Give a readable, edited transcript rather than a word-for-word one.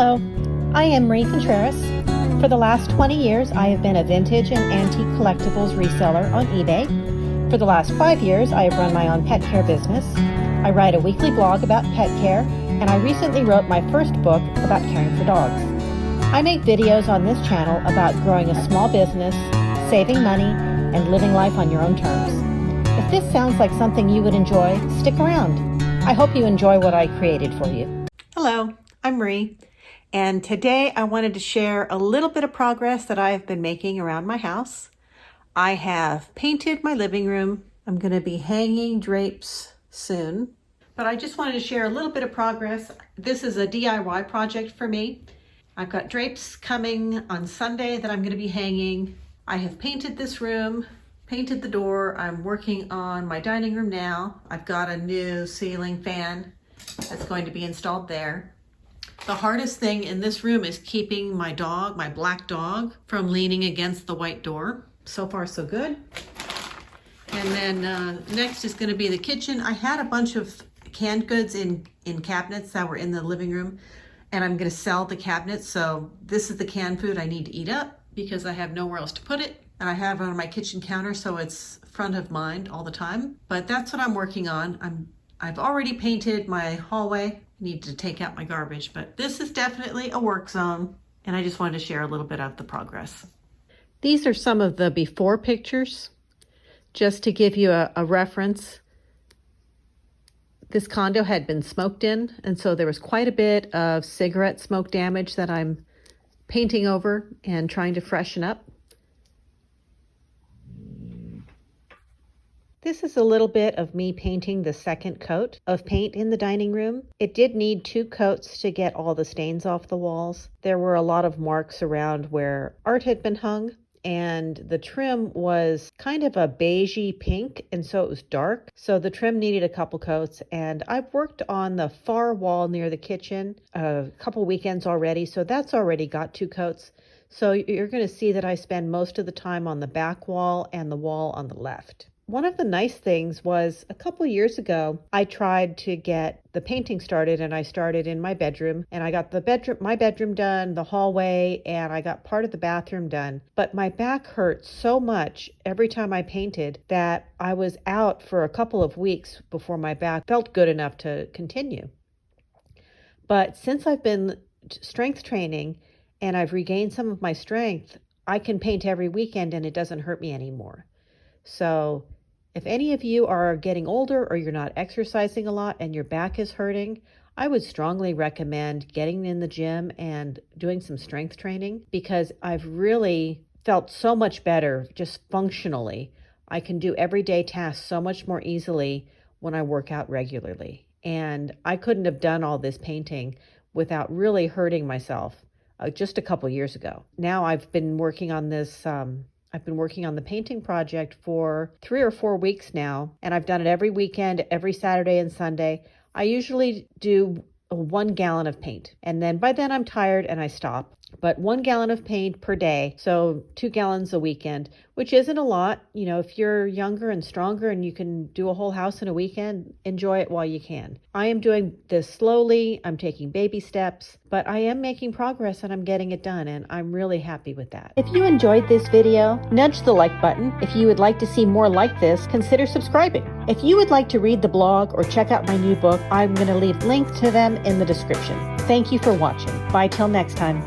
Hello, I am Marie Contreras. For the last 20 years, I have been a vintage and antique collectibles reseller on eBay. For the last 5 years, I have run my own pet care business. I write a weekly blog about pet care, and I recently wrote my first book about caring for dogs. I make videos on this channel about growing a small business, saving money, and living life on your own terms. If this sounds like something you would enjoy, stick around. I hope you enjoy what I created for you. Hello, I'm Marie, and today I wanted to share a little bit of progress that I've been making around my house. I have painted my living room. I'm going to be hanging drapes soon, but I just wanted to share a little bit of progress. This is a DIY project for me. I've got drapes coming on Sunday that I'm going to be hanging. I have painted this room, painted the door. I'm working on my dining room now. I've got a new ceiling fan that's going to be installed there. The hardest thing in this room is keeping my dog, my black dog, from leaning against the white door. So far, so good. And then next is going to be the kitchen. I had a bunch of canned goods in cabinets that were in the living room, and I'm going to sell the cabinets. So this is the canned food I need to eat up because I have nowhere else to put it. And I have it on my kitchen counter, so it's front of mind all the time. But that's what I'm working on. I've already painted my hallway. Need to take out my garbage, but this is definitely a work zone, and I just wanted to share a little bit of the progress. These are some of the before pictures, just to give you a reference. This condo had been smoked in, and so there was quite a bit of cigarette smoke damage that I'm painting over and trying to freshen up. This is a little bit of me painting the second coat of paint in the dining room. It did need 2 coats to get all the stains off the walls. There were a lot of marks around where art had been hung, and the trim was kind of a beigey pink, and so it was dark. So the trim needed a couple coats, and I've worked on the far wall near the kitchen a couple weekends already, so that's already got 2 coats. So you're going to see that I spend most of the time on the back wall and the wall on the left. One of the nice things was a couple years ago, I tried to get the painting started, and I started in my bedroom, and I got my bedroom done, the hallway, and I got part of the bathroom done. But my back hurt so much every time I painted that I was out for a couple of weeks before my back felt good enough to continue. But since I've been strength training and I've regained some of my strength, I can paint every weekend and it doesn't hurt me anymore. So if any of you are getting older or you're not exercising a lot and your back is hurting, I would strongly recommend getting in the gym and doing some strength training, because I've really felt so much better just functionally. I can do everyday tasks so much more easily when I work out regularly. And I couldn't have done all this painting without really hurting myself just a couple years ago. Now I've been working on this I've been working on the painting project for 3 or 4 weeks now, and I've done it every weekend, every Saturday and Sunday. I usually do 1 gallon of paint, and then by then I'm tired and I stop. But 1 gallon of paint per day, so 2 gallons a weekend, which isn't a lot. You know, if you're younger and stronger and you can do a whole house in a weekend, enjoy it while you can. I am doing this slowly. I'm taking baby steps, but I am making progress and I'm getting it done, and I'm really happy with that. If you enjoyed this video, nudge the like button. If you would like to see more like this, consider subscribing. If you would like to read the blog or check out my new book, I'm going to leave links to them in the description. Thank you for watching. Bye till next time.